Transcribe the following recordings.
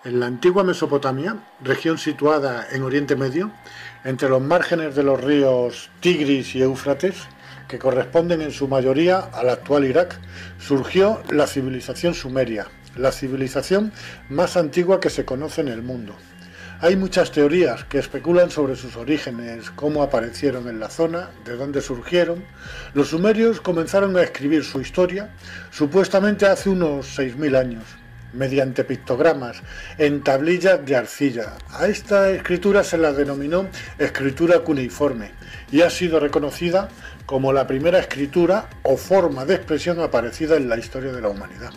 En la antigua Mesopotamia, región situada en Oriente Medio, entre los márgenes de los ríos Tigris y Éufrates, que corresponden en su mayoría al actual Irak, surgió la civilización sumeria, la civilización más antigua que se conoce en el mundo. Hay muchas teorías que especulan sobre sus orígenes, cómo aparecieron en la zona, de dónde surgieron. Los sumerios comenzaron a escribir su historia supuestamente hace unos 6000 años, mediante pictogramas en tablillas de arcilla. A esta escritura se la denominó escritura cuneiforme y ha sido reconocida como la primera escritura o forma de expresión aparecida en la historia de la humanidad.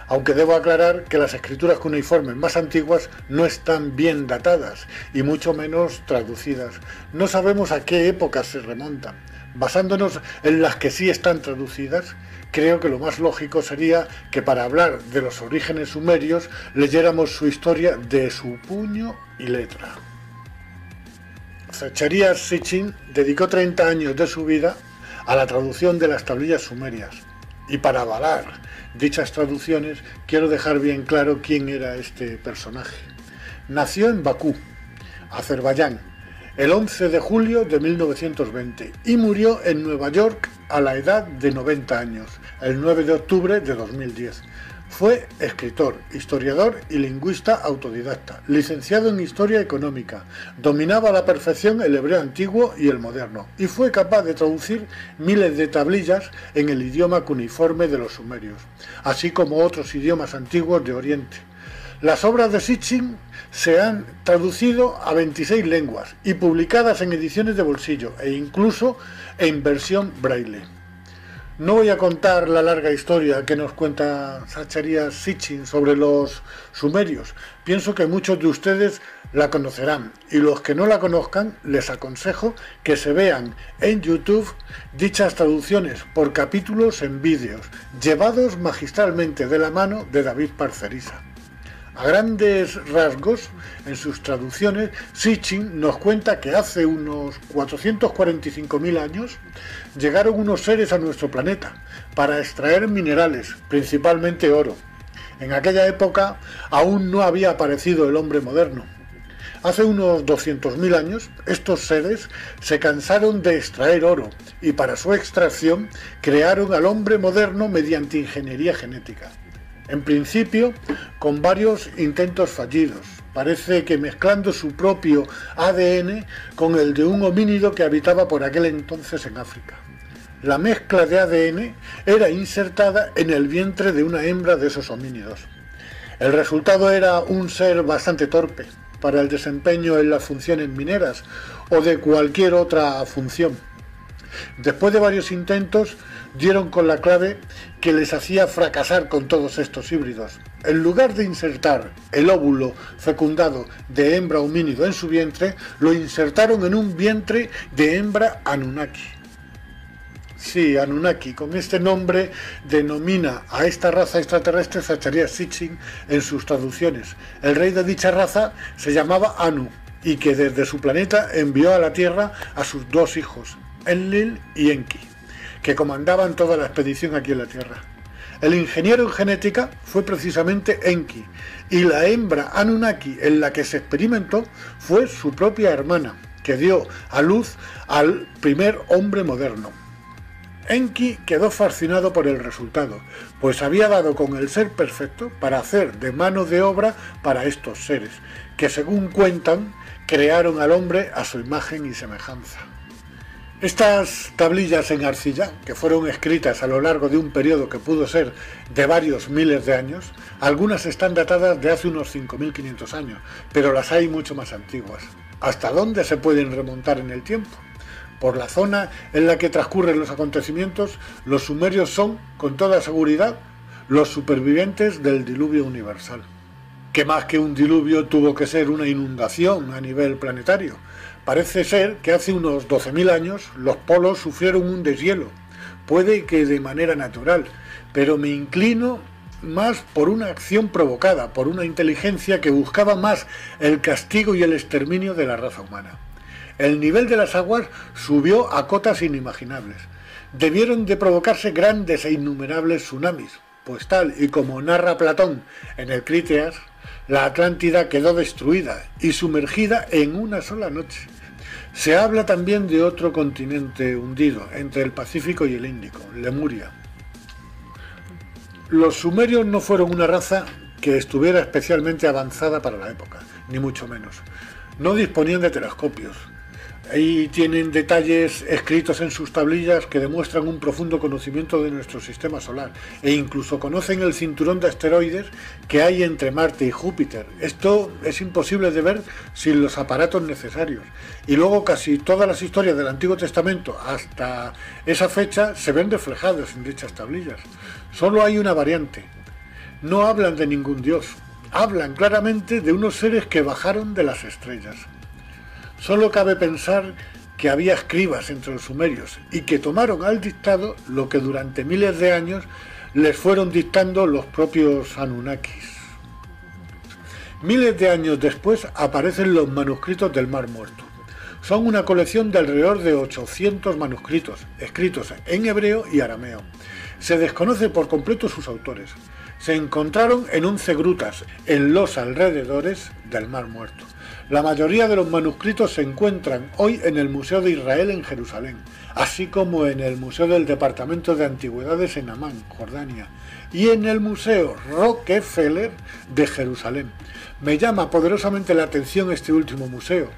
Aunque debo aclarar que las escrituras cuneiformes más antiguas no están bien datadas y mucho menos traducidas. No sabemos a qué épocas se remontan. Basándonos en las que sí están traducidas, creo que lo más lógico sería que para hablar de los orígenes sumerios leyéramos su historia de su puño y letra. Zacharias Sitchin dedicó 30 años de su vida a la traducción de las tablillas sumerias. Y para avalar dichas traducciones, quiero dejar bien claro quién era este personaje. Nació en Bakú, Azerbaiyán, el 11 de julio de 1920 y murió en Nueva York a la edad de 90 años, el 9 de octubre de 2010. Fue escritor, historiador y lingüista autodidacta, licenciado en Historia Económica, dominaba a la perfección el hebreo antiguo y el moderno, y fue capaz de traducir miles de tablillas en el idioma cuneiforme de los sumerios, así como otros idiomas antiguos de Oriente. Las obras de Sitchin se han traducido a 26 lenguas y publicadas en ediciones de bolsillo e incluso en versión braille. No voy a contar la larga historia que nos cuenta Zacharias Sitchin sobre los sumerios. Pienso que muchos de ustedes la conocerán y los que no la conozcan les aconsejo que se vean en YouTube dichas traducciones por capítulos en vídeos, llevados magistralmente de la mano de David Parcerisa. A grandes rasgos, en sus traducciones, Sitchin nos cuenta que hace unos 445.000 años llegaron unos seres a nuestro planeta para extraer minerales, principalmente oro. En aquella época aún no había aparecido el hombre moderno. Hace unos 200.000 años, estos seres se cansaron de extraer oro y para su extracción crearon al hombre moderno mediante ingeniería genética. En principio, con varios intentos fallidos. Parece que mezclando su propio ADN con el de un homínido que habitaba por aquel entonces en África. La mezcla de ADN era insertada en el vientre de una hembra de esos homínidos. El resultado era un ser bastante torpe para el desempeño en las funciones mineras o de cualquier otra función. Después de varios intentos, dieron con la clave que les hacía fracasar con todos estos híbridos. En lugar de insertar el óvulo fecundado de hembra homínido en su vientre, lo insertaron en un vientre de hembra Anunnaki. Sí, Anunnaki, con este nombre denomina a esta raza extraterrestre Zacharias Sitchin en sus traducciones. El rey de dicha raza se llamaba Anu y que desde su planeta envió a la Tierra a sus dos hijos, Enlil y Enki, que comandaban toda la expedición aquí en la Tierra. El ingeniero en genética fue precisamente Enki, y la hembra Anunnaki en la que se experimentó fue su propia hermana, que dio a luz al primer hombre moderno. Enki quedó fascinado por el resultado, pues había dado con el ser perfecto para hacer de mano de obra para estos seres, que según cuentan, crearon al hombre a su imagen y semejanza. Estas tablillas en arcilla, que fueron escritas a lo largo de un periodo que pudo ser de varios miles de años, algunas están datadas de hace unos 5.500 años, pero las hay mucho más antiguas. ¿Hasta dónde se pueden remontar en el tiempo? Por la zona en la que transcurren los acontecimientos, los sumerios son, con toda seguridad, los supervivientes del diluvio universal. Que más que un diluvio tuvo que ser una inundación a nivel planetario. Parece ser que hace unos 12.000 años los polos sufrieron un deshielo, puede que de manera natural, pero me inclino más por una acción provocada, por una inteligencia que buscaba más el castigo y el exterminio de la raza humana. El nivel de las aguas subió a cotas inimaginables. Debieron de provocarse grandes e innumerables tsunamis, pues tal y como narra Platón en el Críteas, La Atlántida quedó destruida y sumergida en una sola noche. Se habla también de otro continente hundido, entre el Pacífico y el Índico, Lemuria. Los sumerios no fueron una raza que estuviera especialmente avanzada para la época, ni mucho menos. No disponían de telescopios. Ahí tienen detalles escritos en sus tablillas que demuestran un profundo conocimiento de nuestro sistema solar e incluso conocen el cinturón de asteroides que hay entre Marte y Júpiter. Esto es imposible de ver sin los aparatos necesarios. Y luego casi todas las historias del Antiguo Testamento hasta esa fecha se ven reflejadas en dichas tablillas. Solo hay una variante. No hablan de ningún dios. Hablan claramente de unos seres que bajaron de las estrellas. Solo cabe pensar que había escribas entre los sumerios y que tomaron al dictado lo que durante miles de años les fueron dictando los propios Anunnakis. Miles de años después aparecen los manuscritos del Mar Muerto. Son una colección de alrededor de 800 manuscritos, escritos en hebreo y arameo. Se desconoce por completo sus autores. Se encontraron en 11 grutas en los alrededores del Mar Muerto. La mayoría de los manuscritos se encuentran hoy en el Museo de Israel en Jerusalén, así como en el Museo del Departamento de Antigüedades en Amán, Jordania, y en el Museo Rockefeller de Jerusalén. Me llama poderosamente la atención este último museo,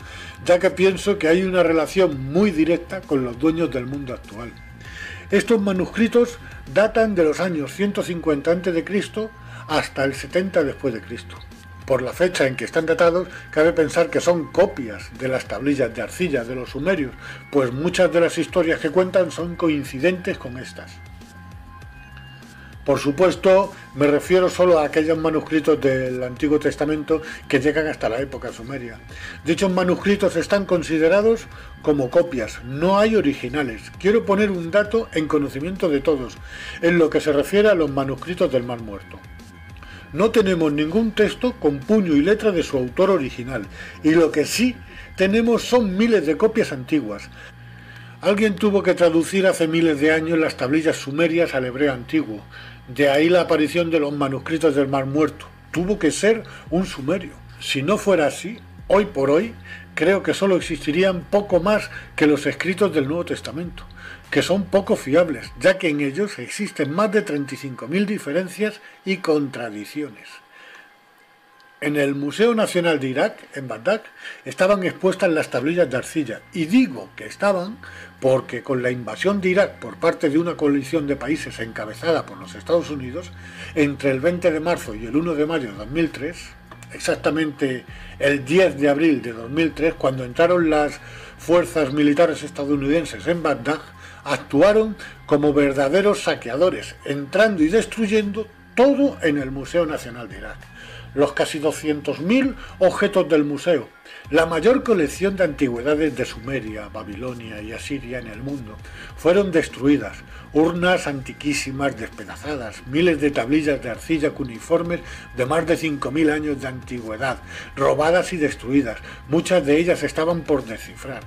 ya que pienso que hay una relación muy directa con los dueños del mundo actual. Estos manuscritos datan de los años 150 a.C. hasta el 70 después de Cristo. Por la fecha en que están datados, cabe pensar que son copias de las tablillas de arcilla de los sumerios, pues muchas de las historias que cuentan son coincidentes con estas. Por supuesto, me refiero solo a aquellos manuscritos del Antiguo Testamento que llegan hasta la época sumeria. Dichos manuscritos están considerados como copias, no hay originales. Quiero poner un dato en conocimiento de todos, en lo que se refiere a los manuscritos del Mar Muerto. No tenemos ningún texto con puño y letra de su autor original, y lo que sí tenemos son miles de copias antiguas. Alguien tuvo que traducir hace miles de años las tablillas sumerias al hebreo antiguo, de ahí la aparición de los manuscritos del Mar Muerto. Tuvo que ser un sumerio. Si no fuera así, hoy por hoy, creo que solo existirían poco más que los escritos del Nuevo Testamento, que son poco fiables, ya que en ellos existen más de 35.000 diferencias y contradicciones. En el Museo Nacional de Irak, en Bagdad, estaban expuestas las tablillas de arcilla, y digo que estaban porque con la invasión de Irak por parte de una coalición de países encabezada por los Estados Unidos, entre el 20 de marzo y el 1 de mayo de 2003, exactamente el 10 de abril de 2003, cuando entraron las fuerzas militares estadounidenses en Bagdad, actuaron como verdaderos saqueadores, entrando y destruyendo todo en el Museo Nacional de Irak. Los casi 200.000 objetos del museo, la mayor colección de antigüedades de Sumeria, Babilonia y Asiria en el mundo, fueron destruidas. Urnas antiquísimas despedazadas, miles de tablillas de arcilla cuneiformes de más de 5.000 años de antigüedad, robadas y destruidas. Muchas de ellas estaban por descifrar.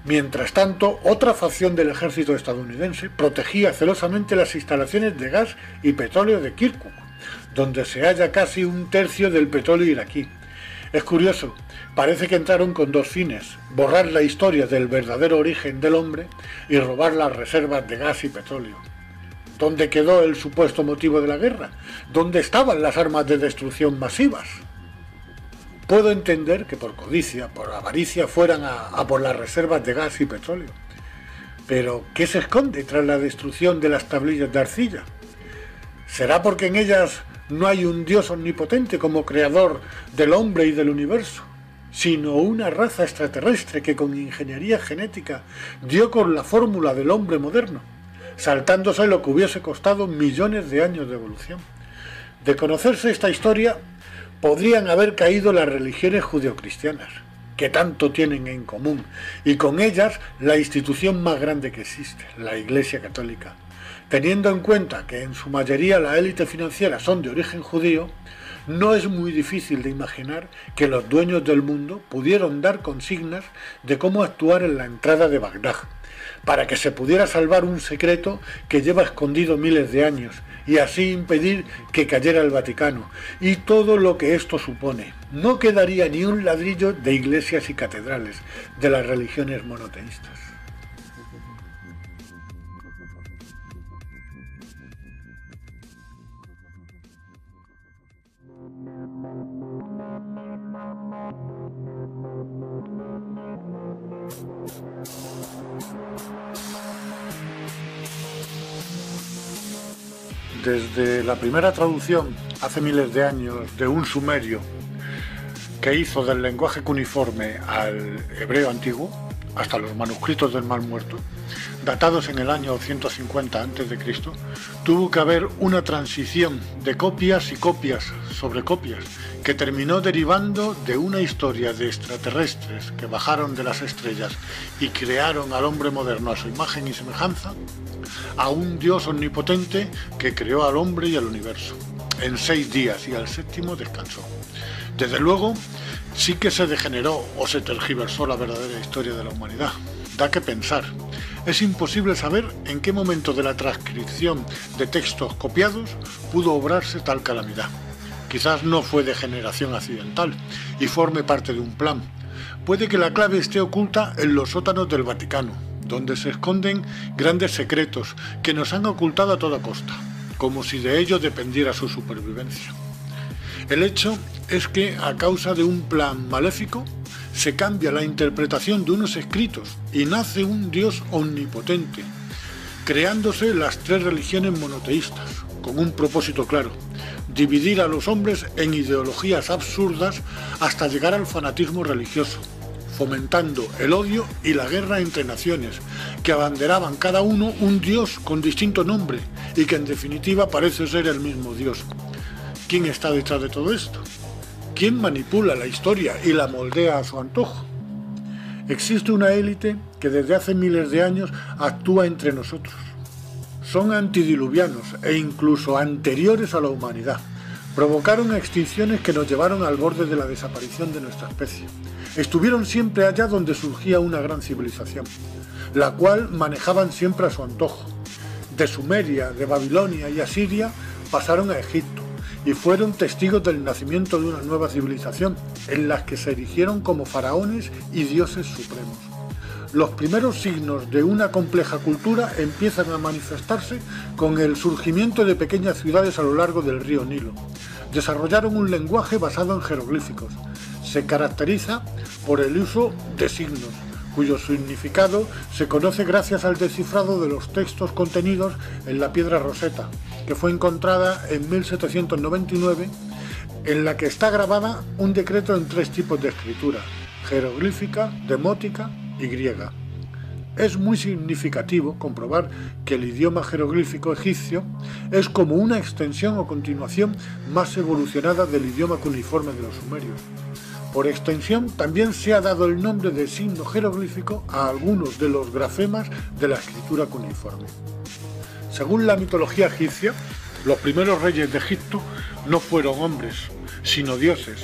Mientras tanto, otra facción del ejército estadounidense protegía celosamente las instalaciones de gas y petróleo de Kirkuk, donde se halla casi un tercio del petróleo iraquí. Es curioso, parece que entraron con dos fines: borrar la historia del verdadero origen del hombre y robar las reservas de gas y petróleo. ¿Dónde quedó el supuesto motivo de la guerra? ¿Dónde estaban las armas de destrucción masivas? Puedo entender que por codicia, por avaricia, fueran a por las reservas de gas y petróleo. Pero, ¿qué se esconde tras la destrucción de las tablillas de arcilla? ¿Será porque en ellas no hay un Dios omnipotente como creador del hombre y del universo, sino una raza extraterrestre que con ingeniería genética dio con la fórmula del hombre moderno, saltándose lo que hubiese costado millones de años de evolución? De conocerse esta historia, podrían haber caído las religiones judeocristianas, que tanto tienen en común, y con ellas la institución más grande que existe, la Iglesia Católica. Teniendo en cuenta que en su mayoría la élite financiera son de origen judío, no es muy difícil de imaginar que los dueños del mundo pudieron dar consignas de cómo actuar en la entrada de Bagdad. para que se pudiera salvar un secreto que lleva escondido miles de años y así impedir que cayera el Vaticano y todo lo que esto supone. No quedaría ni un ladrillo de iglesias y catedrales de las religiones monoteístas. Desde la primera traducción, hace miles de años, de un sumerio que hizo del lenguaje cuneiforme al hebreo antiguo, hasta los manuscritos del Mar Muerto, datados en el año 150 a.C., tuvo que haber una transición de copias y copias sobre copias, que terminó derivando de una historia de extraterrestres que bajaron de las estrellas y crearon al hombre moderno a su imagen y semejanza, a un Dios omnipotente que creó al hombre y al universo en 6 días y al séptimo descansó. Desde luego, sí que se degeneró o se tergiversó la verdadera historia de la humanidad. Da que pensar. Es imposible saber en qué momento de la transcripción de textos copiados pudo obrarse tal calamidad. Quizás no fue degeneración accidental y forme parte de un plan. Puede que la clave esté oculta en los sótanos del Vaticano, donde se esconden grandes secretos que nos han ocultado a toda costa, como si de ello dependiera su supervivencia. El hecho es que, a causa de un plan maléfico, se cambia la interpretación de unos escritos y nace un Dios omnipotente, creándose las 3 religiones monoteístas, con un propósito claro: dividir a los hombres en ideologías absurdas hasta llegar al fanatismo religioso, fomentando el odio y la guerra entre naciones, que abanderaban cada uno un Dios con distinto nombre y que en definitiva parece ser el mismo Dios. ¿Quién está detrás de todo esto? ¿Quién manipula la historia y la moldea a su antojo? Existe una élite que desde hace miles de años actúa entre nosotros. Son antidiluvianos e incluso anteriores a la humanidad. Provocaron extinciones que nos llevaron al borde de la desaparición de nuestra especie. Estuvieron siempre allá donde surgía una gran civilización, la cual manejaban siempre a su antojo. De Sumeria, de Babilonia y Asiria pasaron a Egipto y fueron testigos del nacimiento de una nueva civilización, en las que se erigieron como faraones y dioses supremos. Los primeros signos de una compleja cultura empiezan a manifestarse con el surgimiento de pequeñas ciudades a lo largo del río Nilo. Desarrollaron un lenguaje basado en jeroglíficos. Se caracteriza por el uso de signos, cuyo significado se conoce gracias al descifrado de los textos contenidos en la piedra Rosetta, que fue encontrada en 1799, en la que está grabada un decreto en 3 tipos de escritura: jeroglífica, demótica y griega. Es muy significativo comprobar que el idioma jeroglífico egipcio es como una extensión o continuación más evolucionada del idioma cuneiforme de los sumerios. Por extensión, también se ha dado el nombre de signo jeroglífico a algunos de los grafemas de la escritura cuneiforme. Según la mitología egipcia, los primeros reyes de Egipto no fueron hombres, sino dioses.